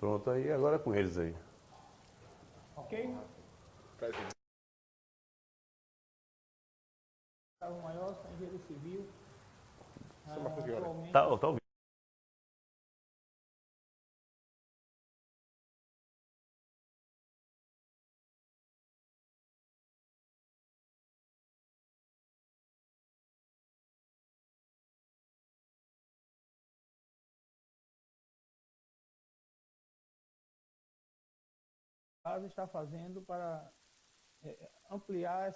Pronto, aí agora é com eles aí. Ok? Gustavo Maior, sou engenheiro civil. Atualmente, Tá ouvindo. está fazendo para ampliar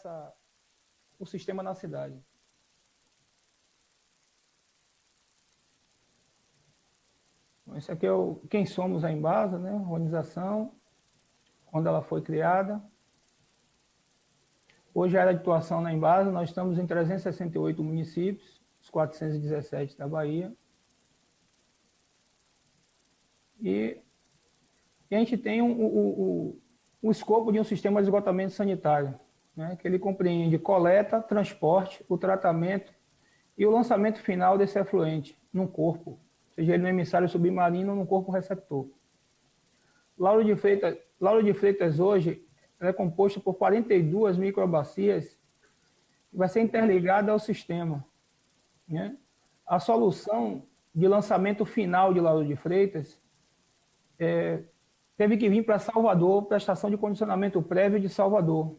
o sistema na cidade. Esse aqui é quem somos a Embasa, né? Organização, quando ela foi criada. Hoje a área de atuação na Embasa, nós estamos em 368 municípios, os 417 da Bahia. E a gente tem o escopo de um sistema de esgotamento sanitário, né, que ele compreende coleta, transporte, o tratamento e o lançamento final desse efluente num corpo, seja ele no emissário submarino ou no corpo receptor. Lauro de Freitas hoje é composto por 42 microbacias que vai ser interligada ao sistema, né? A solução de lançamento final de Lauro de Freitas teve que vir para Salvador, para a estação de condicionamento prévio de Salvador,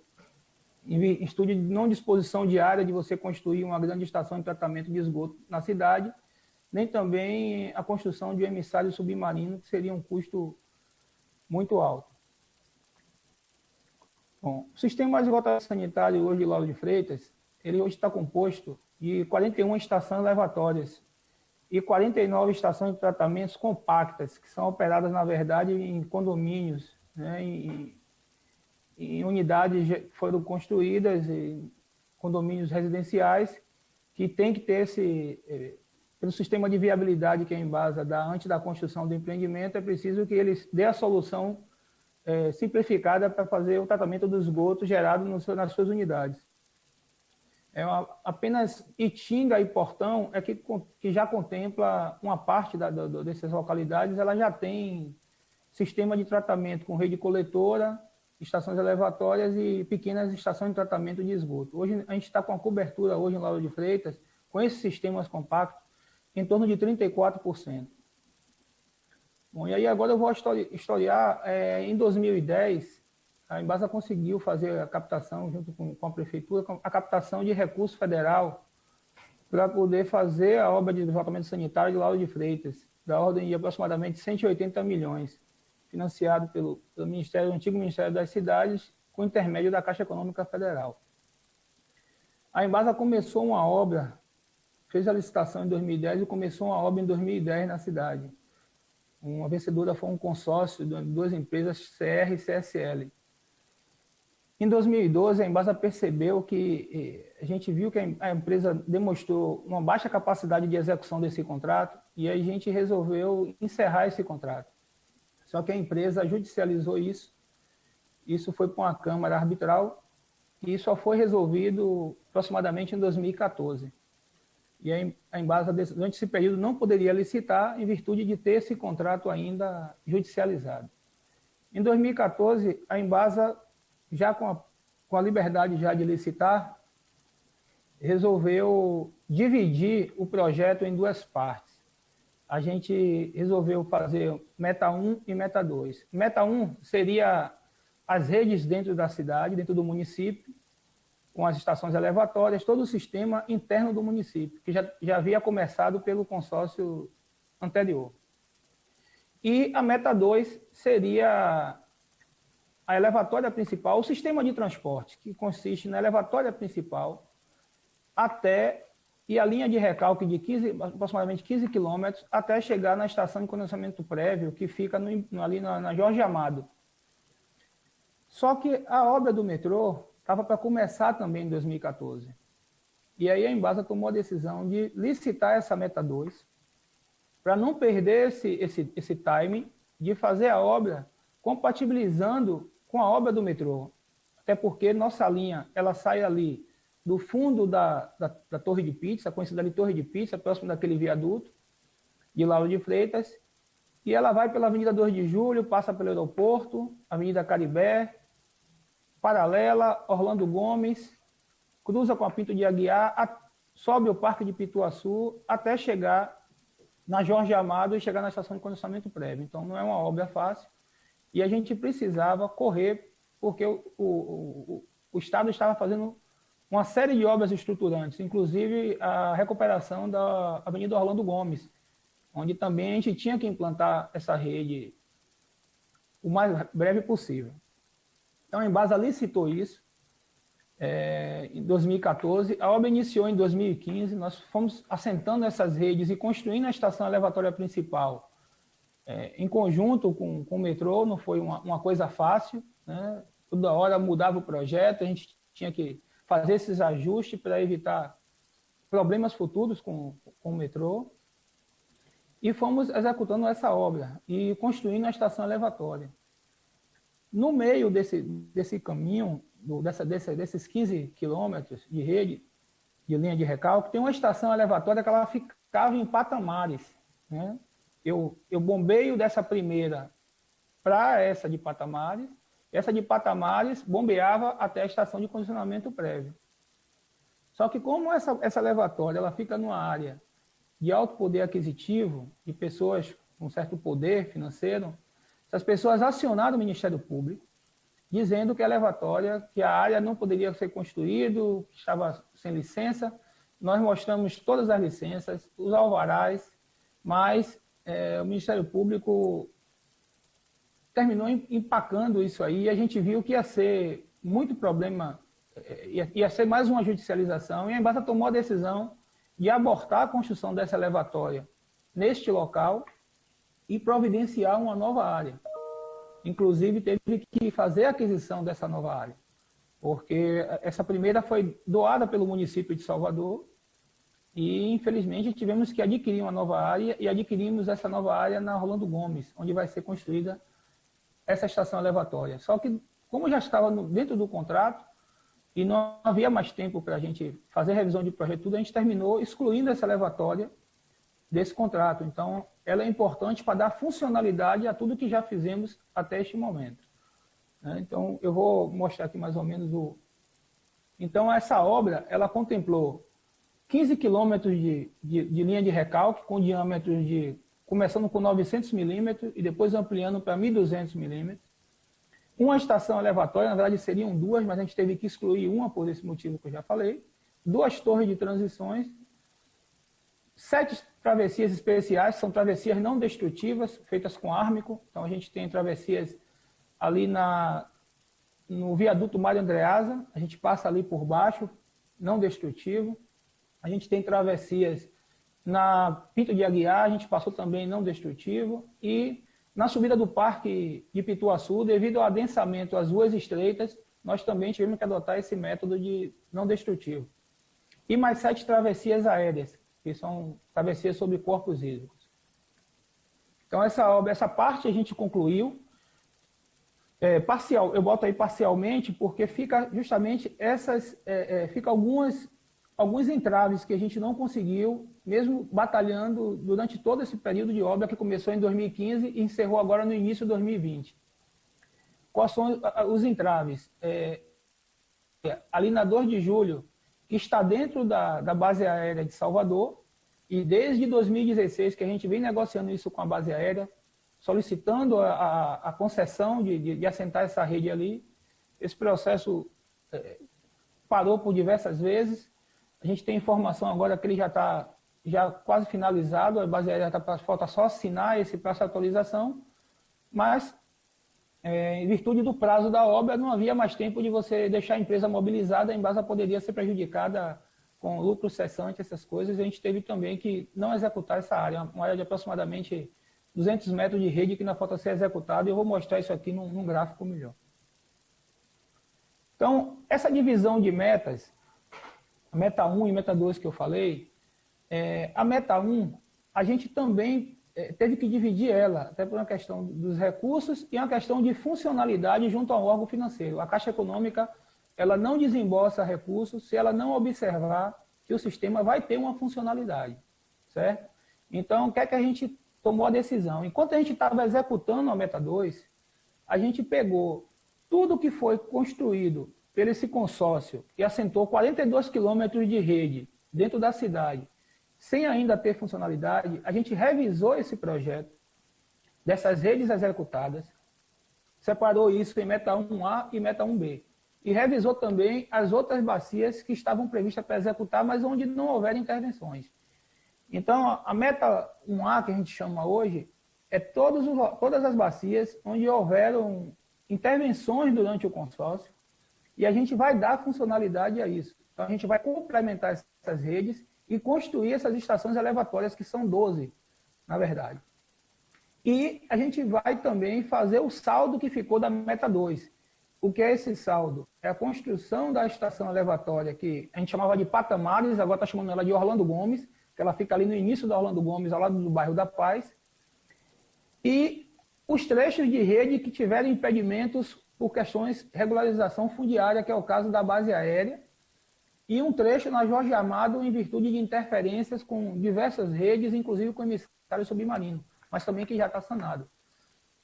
em estudo de não disposição diária de você construir uma grande estação de tratamento de esgoto na cidade, nem também a construção de um emissário submarino, que seria um custo muito alto. Bom, o sistema de esgotamento sanitário hoje de Lauro de Freitas, ele hoje está composto de 41 estações elevatórias e 49 estações de tratamentos compactas, que são operadas, na verdade, em condomínios, né, em unidades que foram construídas, em condomínios residenciais, que tem que ter pelo sistema de viabilidade que a Embasa dá antes da construção do empreendimento, é preciso que eles dê a solução simplificada para fazer o tratamento do esgoto gerado nas suas unidades. Apenas Itinga e Portão é que já contempla uma parte dessas localidades, ela já tem sistema de tratamento com rede coletora, estações elevatórias e pequenas estações de tratamento de esgoto. Hoje a gente está com a cobertura hoje em Lauro de Freitas, com esses sistemas compactos, em torno de 34%. Bom, e aí agora eu vou historiar, em 2010, a Embasa conseguiu fazer a captação, junto com a prefeitura, a captação de recurso federal para poder fazer a obra de esgotamento sanitário de Lauro de Freitas, da ordem de aproximadamente 180 milhões, financiado pelo antigo Ministério das Cidades, com intermédio da Caixa Econômica Federal. A Embasa começou uma obra, fez a licitação em 2010 e começou uma obra em 2010 na cidade. Uma vencedora foi um consórcio de duas empresas, CR e CSL. Em 2012, a Embasa percebeu a gente viu que a empresa demonstrou uma baixa capacidade de execução desse contrato e a gente resolveu encerrar esse contrato. Só que a empresa judicializou isso, isso foi para uma câmara arbitral e só foi resolvido aproximadamente em 2014. E a Embasa, durante esse período, não poderia licitar em virtude de ter esse contrato ainda judicializado. Em 2014, a Embasa, já com a liberdade já de licitar, resolveu dividir o projeto em duas partes. A gente resolveu fazer Meta 1 e Meta 2. Meta 1 seria as redes dentro da cidade, dentro do município, com as estações elevatórias, todo o sistema interno do município, que já havia começado pelo consórcio anterior. E a Meta 2 seria a elevatória principal, o sistema de transporte, que consiste na elevatória principal e a linha de recalque de aproximadamente 15 quilômetros até chegar na estação de condicionamento prévio, que fica ali na Jorge Amado. Só que a obra do metrô estava para começar também em 2014. E aí a Embasa tomou a decisão de licitar essa Meta 2, para não perder esse timing de fazer a obra compatibilizando com a obra do metrô. Até porque nossa linha ela sai ali do fundo da Torre de Pizza, conhecida ali Torre de Pizza, próximo daquele viaduto de Lauro de Freitas, e ela vai pela Avenida 2 de Julho, passa pelo aeroporto, Avenida Caribé, paralela, Orlando Gomes, cruza com a Pinto de Aguiar, sobe o Parque de Pituaçu, até chegar na Jorge Amado e chegar na estação de condicionamento prévio. Então, não é uma obra fácil, e a gente precisava correr, porque o Estado estava fazendo uma série de obras estruturantes, inclusive a recuperação da Avenida Orlando Gomes, onde também a gente tinha que implantar essa rede o mais breve possível. Então, a Embasa licitou isso em 2014, a obra iniciou em 2015, nós fomos assentando essas redes e construindo a estação elevatória principal em conjunto com o metrô, não foi uma coisa fácil, né? Toda hora mudava o projeto, a gente tinha que fazer esses ajustes para evitar problemas futuros com o metrô, e fomos executando essa obra e construindo a estação elevatória. No meio desse caminho, desses 15 quilômetros de rede, de linha de recalque, tem uma estação elevatória que ela ficava em patamares, né? Eu bombeio dessa primeira para essa de patamares, essa de patamares bombeava até a estação de condicionamento prévio. Só que como essa elevatória ela fica numa área de alto poder aquisitivo, de pessoas com certo poder financeiro, essas pessoas acionaram o Ministério Público, dizendo que a elevatória, que a área não poderia ser construída, que estava sem licença. Nós mostramos todas as licenças, os alvarás, mas o Ministério Público terminou empacando isso aí, e a gente viu que ia ser muito problema, ia ser mais uma judicialização, e a Embasa tomou a decisão de abortar a construção dessa elevatória neste local e providenciar uma nova área. Inclusive, teve que fazer a aquisição dessa nova área, porque essa primeira foi doada pelo município de Salvador e, infelizmente, tivemos que adquirir uma nova área, e adquirimos essa nova área na Orlando Gomes, onde vai ser construída essa estação elevatória. Só que, como já estava dentro do contrato e não havia mais tempo para a gente fazer revisão de projeto, tudo, a gente terminou excluindo essa elevatória desse contrato. Então, ela é importante para dar funcionalidade a tudo que já fizemos até este momento. Então, eu vou mostrar aqui mais ou menos o... Então, essa obra, ela contemplou 15 quilômetros de linha de recalque, com diâmetros começando com 900 milímetros e depois ampliando para 1.200 milímetros. Uma estação elevatória, na verdade seriam duas, mas a gente teve que excluir uma por esse motivo que eu já falei. 2 torres de transições, 7 travessias especiais, são travessias não destrutivas, feitas com ármico. Então, a gente tem travessias ali no viaduto Mário Andreasa, a gente passa ali por baixo, não destrutivo. A gente tem travessias na Pinto de Aguiar, a gente passou também não destrutivo. E na subida do Parque de Pituaçu, devido ao adensamento às ruas estreitas, nós também tivemos que adotar esse método de não destrutivo. E mais 7 travessias aéreas, que são travessias sobre corpos hídricos. Então, essa obra, essa parte a gente concluiu. Parcial, eu boto aí parcialmente, porque fica justamente fica alguns entraves que a gente não conseguiu, mesmo batalhando durante todo esse período de obra que começou em 2015 e encerrou agora no início de 2020. Quais são os entraves? Ali na 2 de julho, que está dentro da base aérea de Salvador, e desde 2016 que a gente vem negociando isso com a base aérea, solicitando a concessão de assentar essa rede ali. Esse processo parou por diversas vezes. A gente tem informação agora que ele já está quase finalizado, a base aérea falta só assinar esse prazo de atualização, mas em virtude do prazo da obra, não havia mais tempo de você deixar a empresa mobilizada, a Embasa poderia ser prejudicada com lucro cessante, essas coisas, e a gente teve também que não executar essa área, uma área de aproximadamente 200 metros de rede que ainda falta ser executada, e eu vou mostrar isso aqui num gráfico melhor. Então, essa divisão de metas, a meta 1 e meta 2 que eu falei, a meta 1, a gente também teve que dividir ela, até por uma questão dos recursos e uma questão de funcionalidade junto ao órgão financeiro. A Caixa Econômica, ela não desembolsa recursos se ela não observar que o sistema vai ter uma funcionalidade, certo? Então, o que é que a gente tomou a decisão. Enquanto a gente estava executando a Meta 2, a gente pegou tudo que foi construído por esse consórcio e assentou 42 quilômetros de rede dentro da cidade, sem ainda ter funcionalidade. A gente revisou esse projeto dessas redes executadas, separou isso em Meta 1A e Meta 1B. E revisou também as outras bacias que estavam previstas para executar, mas onde não houver intervenções. Então, a Meta 1A, que a gente chama hoje, é todas as bacias onde houveram intervenções durante o consórcio, e a gente vai dar funcionalidade a isso. Então, a gente vai complementar essas redes e construir essas estações elevatórias, que são 12, na verdade. E a gente vai também fazer o saldo que ficou da Meta 2. O que é esse saldo? É a construção da estação elevatória, que a gente chamava de Patamares, agora está chamando ela de Orlando Gomes, que ela fica ali no início da Orlando Gomes, ao lado do bairro da Paz. E os trechos de rede que tiverem impedimentos por questões de regularização fundiária, que é o caso da base aérea, e um trecho na Jorge Amado em virtude de interferências com diversas redes, inclusive com emissário submarino, mas também que já está sanado.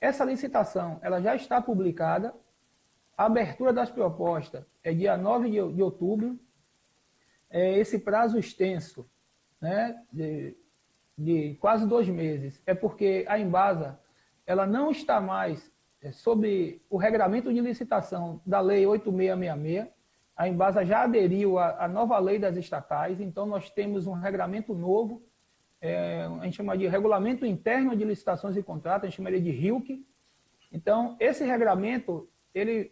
Essa licitação ela já está publicada, a abertura das propostas é dia 9 de outubro, esse prazo extenso, né, de quase 2 meses, é porque a Embasa ela não está mais sob o regramento de licitação da Lei 8666, a Embasa já aderiu à nova lei das estatais, então nós temos um regramento novo, a gente chama de Regulamento Interno de Licitações e Contratos, a gente chama ele de RILC. Então, esse regulamento, ele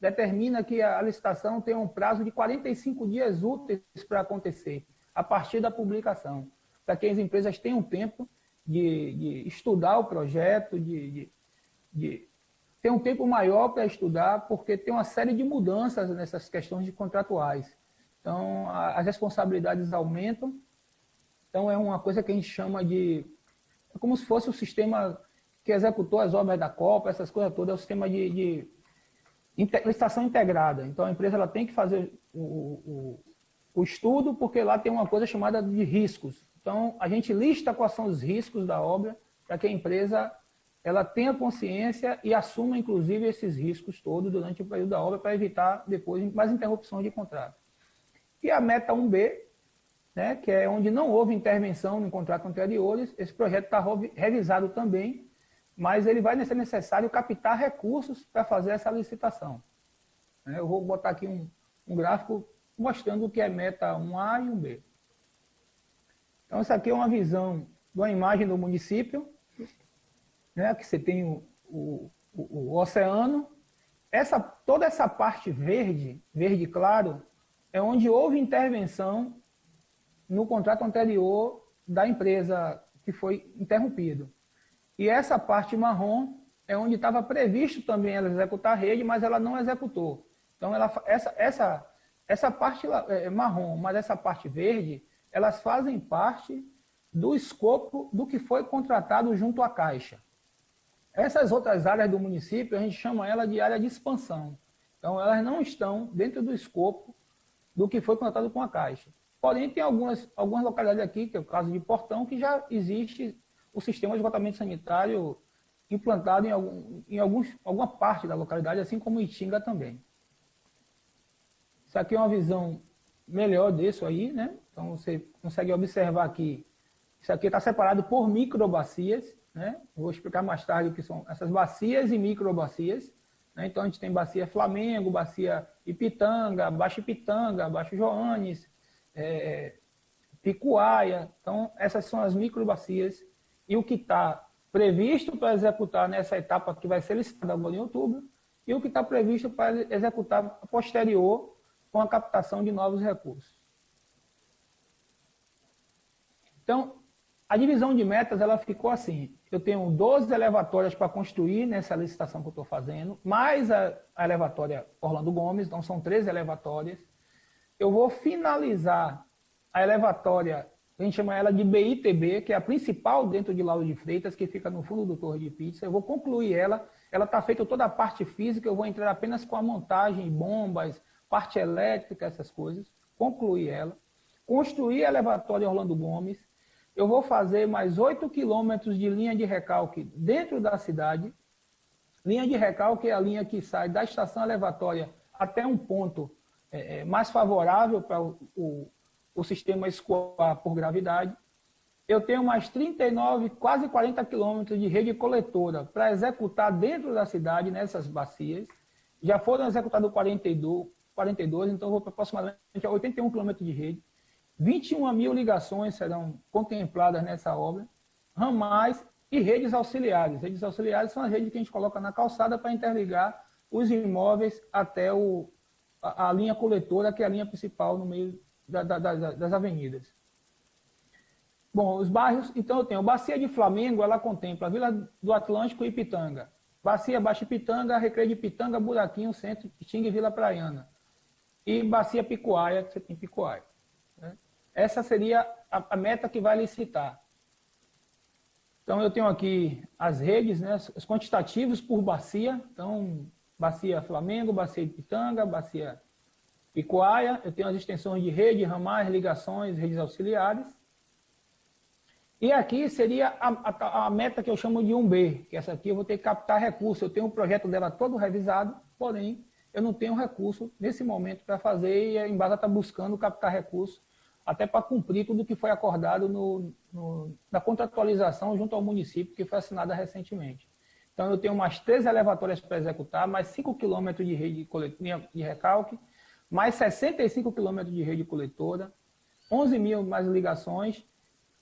determina que a licitação tem um prazo de 45 dias úteis para acontecer, a partir da publicação, para que as empresas tenham tempo de estudar o projeto, de ter um tempo maior para estudar, porque tem uma série de mudanças nessas questões de contratuais. Então, as responsabilidades aumentam. Então, é uma coisa que a gente chama de... É como se fosse o sistema que executou as obras da Copa, essas coisas todas, é o sistema de licitação integrada. Então, a empresa ela tem que fazer o estudo, porque lá tem uma coisa chamada de riscos. Então, a gente lista quais são os riscos da obra, para que a empresa ela tenha consciência e assuma, inclusive, esses riscos todos durante o período da obra, para evitar depois mais interrupções de contrato. E a Meta 1B, né, que é onde não houve intervenção em contratos anteriores, esse projeto está revisado também, mas ele vai ser necessário captar recursos para fazer essa licitação. Eu vou botar aqui um gráfico mostrando o que é Meta 1A e 1B. Então, essa aqui é uma visão de uma imagem do município, né, que você tem o oceano. Toda essa parte verde, verde claro, é onde houve intervenção no contrato anterior da empresa que foi interrompido. E essa parte marrom é onde estava previsto também ela executar a rede, mas ela não executou. Então, essa parte marrom, mas essa parte verde, elas fazem parte do escopo do que foi contratado junto à Caixa. Essas outras áreas do município, a gente chama ela de área de expansão. Então, elas não estão dentro do escopo do que foi contratado com a Caixa. Porém, tem algumas localidades aqui, que é o caso de Portão, que já existe o sistema de esgotamento sanitário implantado em alguma parte da localidade, assim como Itinga também. Isso aqui é uma visão melhor disso aí, né? Então, você consegue observar aqui, isso aqui está separado por microbacias, né? Vou explicar mais tarde o que são essas bacias e microbacias, né? Então, a gente tem bacia Flamengo, bacia Ipitanga, Baixo Joanes, Picuaia. Então, essas são as microbacias. E o que está previsto para executar nessa etapa que vai ser licitada agora em outubro, e o que está previsto para executar posterior com a captação de novos recursos. Então, a divisão de metas ela ficou assim: eu tenho 12 elevatórias para construir nessa licitação que eu estou fazendo, mais a elevatória Orlando Gomes, então são 13 elevatórias. Eu vou finalizar a elevatória, a gente chama ela de BITB, que é a principal dentro de Lauro de Freitas, que fica no fundo do Torre de Pizza. Eu vou concluir ela está feita toda a parte física, eu vou entrar apenas com a montagem, bombas, parte elétrica, essas coisas, concluir ela. Construir a elevatória Orlando Gomes, eu vou fazer mais 8 quilômetros de linha de recalque dentro da cidade. Linha de recalque é a linha que sai da estação elevatória até um ponto mais favorável para o sistema escoar por gravidade. Eu tenho mais 39, quase 40 quilômetros de rede coletora para executar dentro da cidade, nessas bacias. Já foram executados 42, então eu vou para aproximadamente 81 quilômetros de rede. 21 mil ligações serão contempladas nessa obra, ramais e redes auxiliares. Redes auxiliares são as redes que a gente coloca na calçada para interligar os imóveis até a linha coletora, que é a linha principal no meio das avenidas. Bom, os bairros, então eu tenho Bacia de Flamengo, ela contempla Vila do Atlântico e Pitanga. Bacia Baixa Pitanga, Recreio de Pitanga, Buraquinho, Centro, Xingue e Vila Praiana. E Bacia Picuaia, que você tem Picuaia. Né? Essa seria a meta que vai licitar. Então eu tenho aqui as redes, né, os quantitativos por bacia. Então, Bacia Flamengo, Bacia de Pitanga, Bacia Picuaia. Eu tenho as extensões de rede, ramais, ligações, redes auxiliares. E aqui seria a meta que eu chamo de 1B, que essa aqui eu vou ter que captar recurso. Eu tenho um projeto dela todo revisado, porém, eu não tenho recurso nesse momento para fazer, e a Embasa está buscando captar recurso, até para cumprir tudo que foi acordado na contratualização junto ao município, que foi assinada recentemente. Então, eu tenho mais 3 elevatórias para executar, mais 5 quilômetros de rede de recalque, mais 65 quilômetros de rede coletora, 11 mil mais ligações,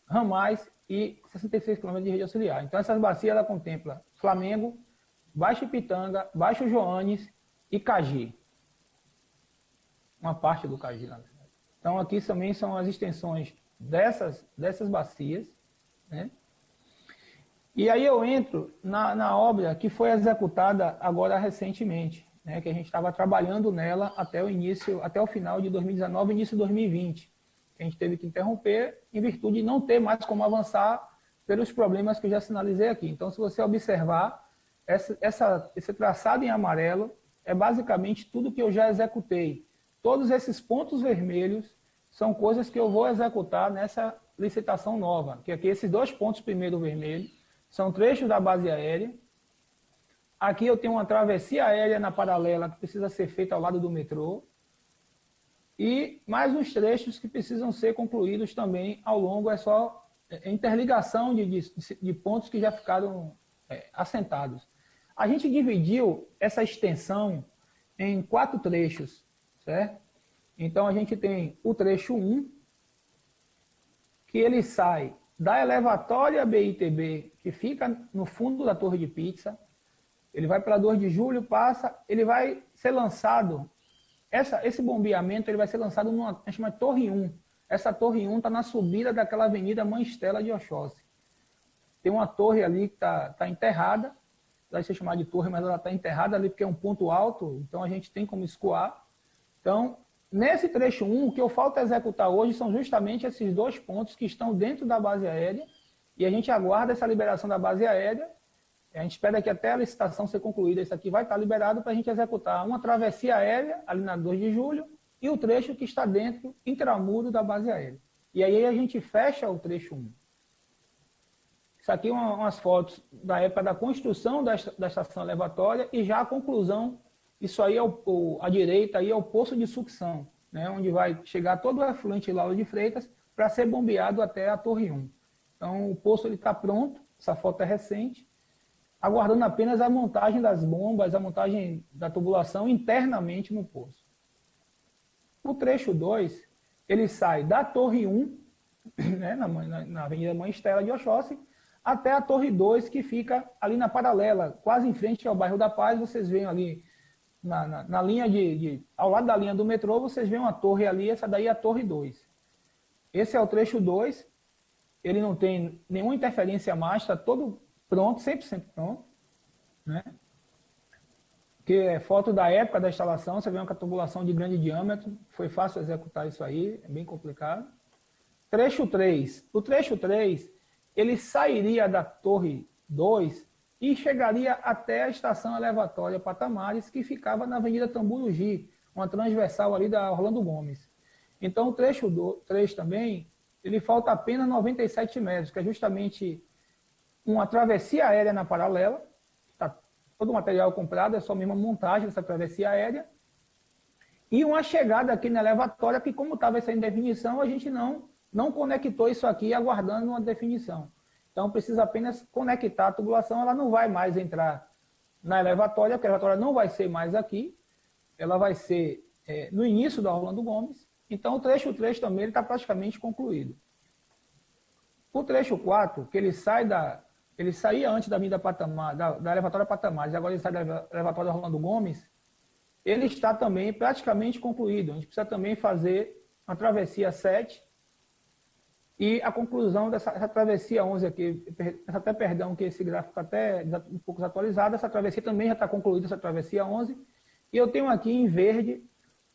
ramais e 66 quilômetros de rede auxiliar. Então, essas bacias ela contempla Flamengo, Baixo Pitanga, Baixo Joanes e Cagi. Uma parte do Cagi, na verdade. Então, aqui também são as extensões dessas bacias. Né? E aí eu entro na obra que foi executada agora recentemente, né? Que a gente estava trabalhando nela até o final de 2019, início de 2020. A gente teve que interromper em virtude de não ter mais como avançar pelos problemas que eu já sinalizei aqui. Então, se você observar, esse traçado em amarelo é basicamente tudo que eu já executei. Todos esses pontos vermelhos são coisas que eu vou executar nessa licitação nova, que aqui esses 2 pontos primeiro vermelho são trechos da base aérea. Aqui eu tenho uma travessia aérea na paralela que precisa ser feita ao lado do metrô. E mais uns trechos que precisam ser concluídos também ao longo, é só interligação de pontos que já ficaram assentados. A gente dividiu essa extensão em 4 trechos, certo? Então, a gente tem o trecho 1, que ele sai da elevatória BITB, que fica no fundo da Torre de Pizza, ele vai para 2 de julho, passa, ele vai ser lançado. Esse bombeamento ele vai ser lançado numa chamada Torre 1. Essa Torre 1 está na subida daquela avenida Mãe Estela de Oxóssi. Tem uma torre ali que está enterrada, vai ser chamada de torre, mas ela está enterrada ali porque é um ponto alto, então a gente tem como escoar. Então, nesse trecho 1, o que eu falta executar hoje são justamente esses 2 pontos que estão dentro da base aérea, e a gente aguarda essa liberação da base aérea. A gente espera que até a licitação ser concluída, isso aqui vai estar liberado para a gente executar uma travessia aérea, ali na 2 de julho, e o trecho que está dentro, intramuro da base aérea. E aí a gente fecha o trecho 1. Isso aqui são umas fotos da época da construção da estação elevatória e já a conclusão. Isso aí, à direita, aí é o poço de sucção, né, onde vai chegar todo o afluente Lauro de Freitas para ser bombeado até a Torre 1. Então, o poço está pronto, essa foto é recente, aguardando apenas a montagem das bombas, a montagem da tubulação internamente no poço. O trecho 2, ele sai da Torre 1, né, na Avenida Mãe Estela de Oxóssi, até a Torre 2, que fica ali na paralela, quase em frente ao bairro da Paz. Vocês veem ali, na linha ao lado da linha do metrô, vocês veem uma torre ali, essa daí é a Torre 2. Esse é o trecho 2, ele não tem nenhuma interferência mais, está todo pronto, 100% pronto, né? Que é foto da época da instalação, você vê uma tubulação de grande diâmetro, foi fácil executar isso aí, é bem complicado. Trecho 3, o trecho 3, ele sairia da Torre 2 e chegaria até a estação elevatória Patamares, que ficava na Avenida Tamburugi, uma transversal ali da Orlando Gomes. Então, o trecho 3 também, ele falta apenas 97 metros, que é justamente uma travessia aérea na paralela, está todo o material comprado, é só mesmo a montagem dessa travessia aérea, e uma chegada aqui na elevatória, que como estava essa indefinição, a gente não conectou isso aqui aguardando uma definição. Então, precisa apenas conectar a tubulação, ela não vai mais entrar na elevatória, porque a elevatória não vai ser mais aqui, ela vai ser no início da Orlando Gomes, então o trecho 3 também está praticamente concluído. O trecho 4, que ele saía antes da Avenida Patamar, da elevatória Patamares, e agora ele sai da elevatória Orlando Gomes, ele está também praticamente concluído. A gente precisa também fazer a travessia 7 e a conclusão dessa travessia 11 aqui. Peço até perdão que esse gráfico está até um pouco desatualizado. Essa travessia também já está concluída, essa travessia 11. E eu tenho aqui em verde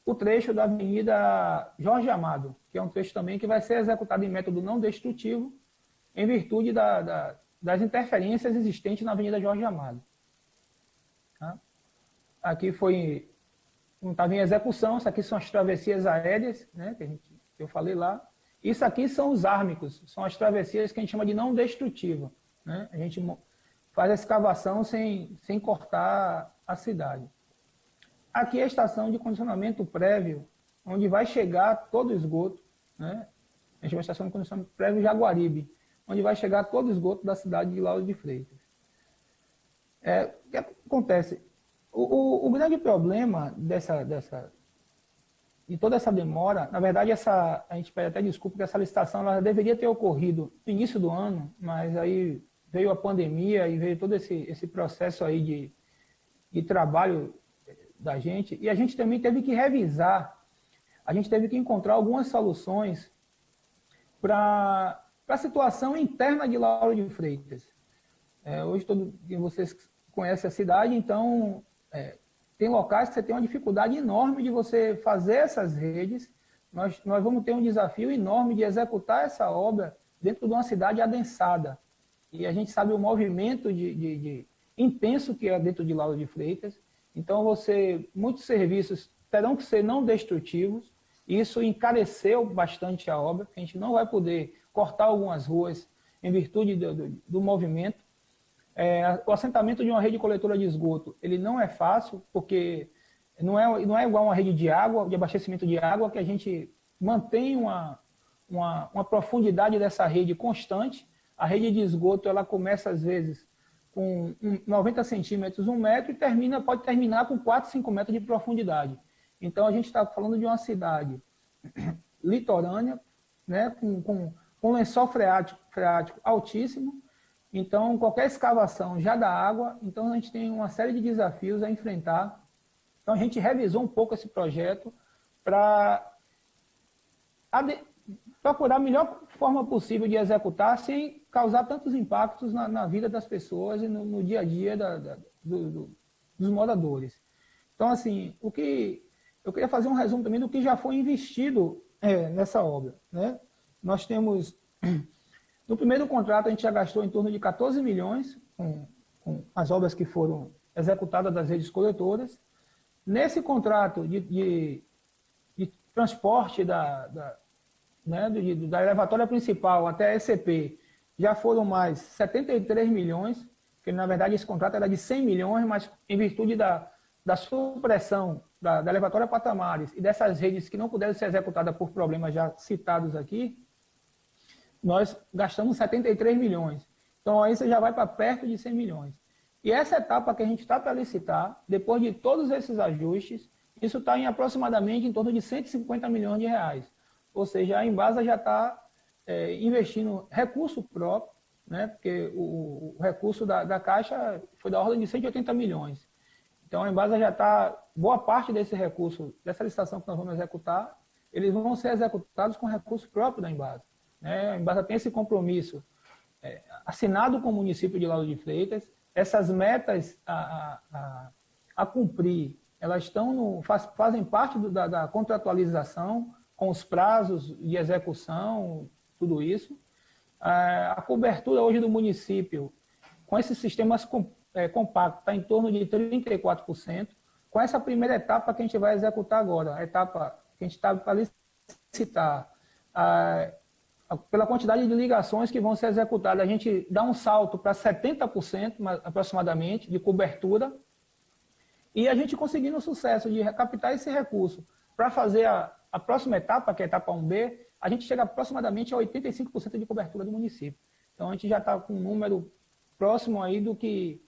o trecho da Avenida Jorge Amado, que é um trecho também que vai ser executado em método não destrutivo, em virtude das interferências existentes na Avenida Jorge Amado. Tá? Aqui não estava em execução, isso aqui são as travessias aéreas, né, que eu falei lá. Isso aqui são os ármicos, são as travessias que a gente chama de não destrutiva. Né? A gente faz a escavação sem cortar a cidade. Aqui é a estação de condicionamento prévio, onde vai chegar todo o esgoto, né? A gente vai a estação de condicionamento prévio Jaguaribe, onde vai chegar todo o esgoto da cidade de Lauro de Freitas. O que acontece? O grande problema de toda essa demora, na verdade, a gente pede até desculpa que essa licitação ela deveria ter ocorrido no início do ano, mas aí veio a pandemia e veio todo esse processo aí de trabalho da gente, e a gente também teve que revisar, a gente teve que encontrar algumas soluções para a situação interna de Lauro de Freitas. Hoje todos vocês conhecem a cidade, então tem locais que você tem uma dificuldade enorme de você fazer essas redes. Nós vamos ter um desafio enorme de executar essa obra dentro de uma cidade adensada. E a gente sabe o movimento intenso que é dentro de Lauro de Freitas. Então, muitos serviços terão que ser não destrutivos. Isso encareceu bastante a obra, que a gente não vai poder cortar algumas ruas em virtude do movimento. O assentamento de uma rede coletora de esgoto, ele não é fácil, porque não é igual uma rede de água, de abastecimento de água, que a gente mantém uma profundidade dessa rede constante. A rede de esgoto, ela começa, às vezes, com 90 centímetros, 1 metro, e pode terminar com 4, 5 metros de profundidade. Então, a gente está falando de uma cidade litorânea, né, com lençol freático altíssimo. Então, qualquer escavação já dá água, então a gente tem uma série de desafios a enfrentar. Então, a gente revisou um pouco esse projeto para procurar a melhor forma possível de executar sem causar tantos impactos na vida das pessoas e no dia a dia dos moradores. Então, assim, eu queria fazer um resumo também do que já foi investido nessa obra. Né? Nós temos... No primeiro contrato, a gente já gastou em torno de 14 milhões com as obras que foram executadas das redes coletoras. Nesse contrato de transporte da elevatória principal até a ECP, já foram mais 73 milhões, que na verdade esse contrato era de 100 milhões, mas em virtude da supressão da elevatória Patamares e dessas redes que não puderam ser executadas por problemas já citados aqui, nós gastamos 73 milhões. Então, aí você já vai para perto de 100 milhões. E essa etapa que a gente está para licitar, depois de todos esses ajustes, isso está em aproximadamente em torno de 150 milhões de reais. Ou seja, a Embasa já está investindo recurso próprio, né? Porque o recurso da Caixa foi da ordem de 180 milhões. Então, a Embasa já está... Boa parte desse recurso, dessa licitação que nós vamos executar, eles vão ser executados com recurso próprio da Embasa. A Embasa tem esse compromisso assinado com o município de Lauro de Freitas. Essas metas a cumprir, elas fazem parte da contratualização, com os prazos de execução, tudo isso. A cobertura hoje do município, com esses sistemas compactos, está em torno de 34%. Com essa primeira etapa que a gente vai executar agora, a etapa que a gente está para licitar, pela quantidade de ligações que vão ser executadas, a gente dá um salto para 70% aproximadamente de cobertura, e a gente conseguindo o sucesso de captar esse recurso para fazer a próxima etapa, que é a etapa 1B, a gente chega aproximadamente a 85% de cobertura do município. Então, a gente já está com um número próximo aí do que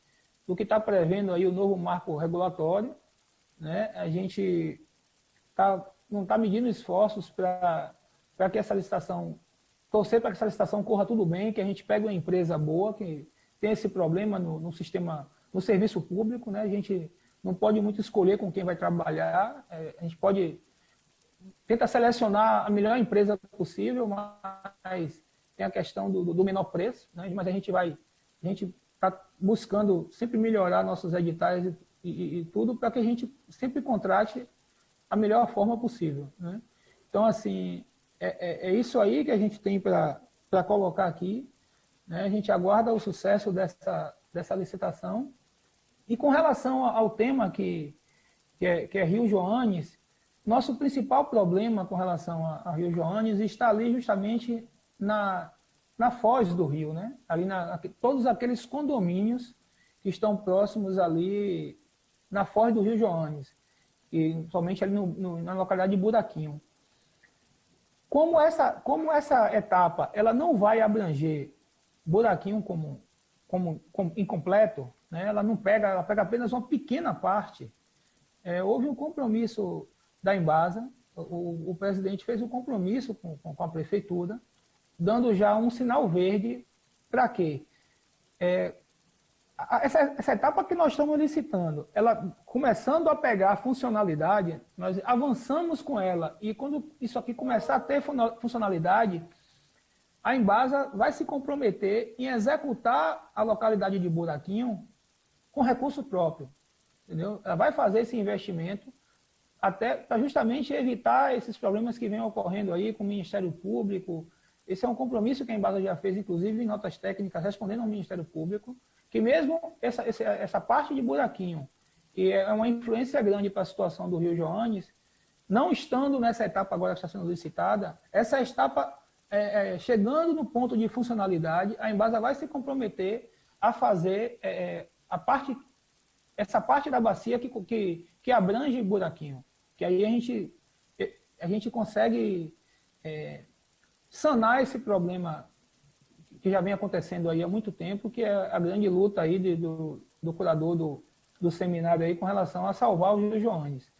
está prevendo aí o novo marco regulatório, né? A gente não está medindo esforços para que essa licitação, torcer para que essa licitação corra tudo bem, que a gente pegue uma empresa boa, que tem esse problema no sistema, no serviço público, né? A gente não pode muito escolher com quem vai trabalhar, a gente tenta selecionar a melhor empresa possível, mas tem a questão do menor preço, né? Mas a gente está buscando sempre melhorar nossos editais e tudo para que a gente sempre contrate a melhor forma possível, né? Então, assim, é isso aí que a gente tem para colocar aqui, né? A gente aguarda o sucesso dessa licitação. E com relação ao tema que é Rio Joanes, nosso principal problema com relação a Rio Joanes está ali justamente na foz do rio, né? Ali todos aqueles condomínios que estão próximos ali na foz do Rio Joanes, e somente ali na localidade de Buraquinho. Como essa etapa ela não vai abranger Buraquinho como incompleto, né? Ela pega apenas uma pequena parte. Houve um compromisso da Embasa, o presidente fez um compromisso com a prefeitura, dando já um sinal verde para quê? Essa etapa que nós estamos licitando, ela começando a pegar a funcionalidade, nós avançamos com ela, e quando isso aqui começar a ter funcionalidade, a Embasa vai se comprometer em executar a localidade de Buraquinho com recurso próprio, entendeu? Ela vai fazer esse investimento até para justamente evitar esses problemas que vêm ocorrendo aí com o Ministério Público. Esse é um compromisso que a Embasa já fez, inclusive em notas técnicas, respondendo ao Ministério Público, que mesmo essa parte de Buraquinho, que é uma influência grande para a situação do Rio Joanes, não estando nessa etapa agora que está sendo licitada, essa etapa chegando no ponto de funcionalidade, a Embasa vai se comprometer a fazer essa parte da bacia que abrange Buraquinho, que aí a gente consegue sanar esse problema que já vem acontecendo aí há muito tempo, que é a grande luta aí do curador do seminário aí com relação a salvar o Rio Joanes.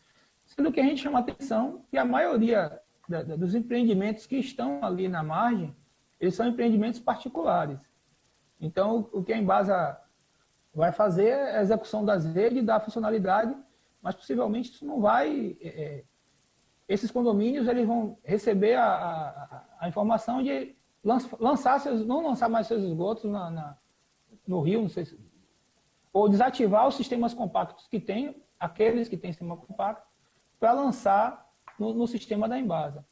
Sendo que a gente chama a atenção que a maioria dos empreendimentos que estão ali na margem, eles são empreendimentos particulares. Então, o que a Embasa vai fazer é a execução das redes, dar funcionalidade, mas possivelmente isso não vai... esses condomínios eles vão receber a informação de não lançar mais seus esgotos no rio, não sei se, ou desativar os sistemas compactos que tem, aqueles que têm sistema compacto, para lançar no sistema da Embasa.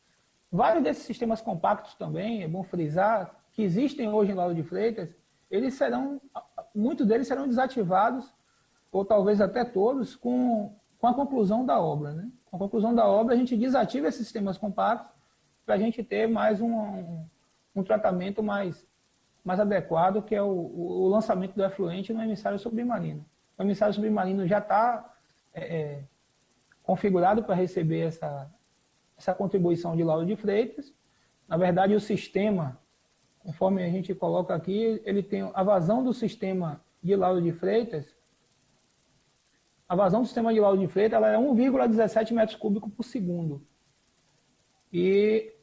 Vários desses sistemas compactos também, é bom frisar, que existem hoje em Lauro de Freitas, muitos deles serão desativados, ou talvez até todos, com a conclusão da obra, né? Com a conclusão da obra, a gente desativa esses sistemas compactos para a gente ter mais um tratamento mais adequado, que é o lançamento do efluente no emissário submarino. O emissário submarino já está configurado para receber essa contribuição de Lauro de Freitas. Na verdade, o sistema, conforme a gente coloca aqui, ele tem a vazão do sistema de Lauro de Freitas. A vazão do sistema de Lauro de Freitas ela é 1,17 metros cúbicos por segundo. E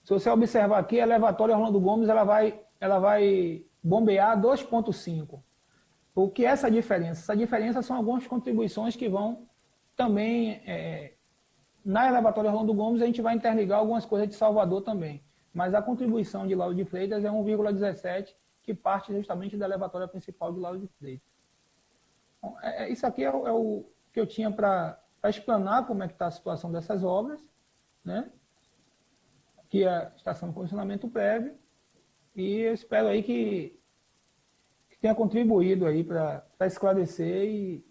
se você observar aqui, a elevatória Orlando Gomes ela vai bombear 2,5. O que é essa diferença? Essa diferença são algumas contribuições que vão também... na elevatória Orlando Gomes a gente vai interligar algumas coisas de Salvador também. Mas a contribuição de Lauro de Freitas é 1,17, que parte justamente da elevatória principal de Lauro de Freitas. Bom, isso aqui é o que eu tinha para explanar como é que está a situação dessas obras, né? Que é a estação de condicionamento prévio, e eu espero aí que tenha contribuído aí para esclarecer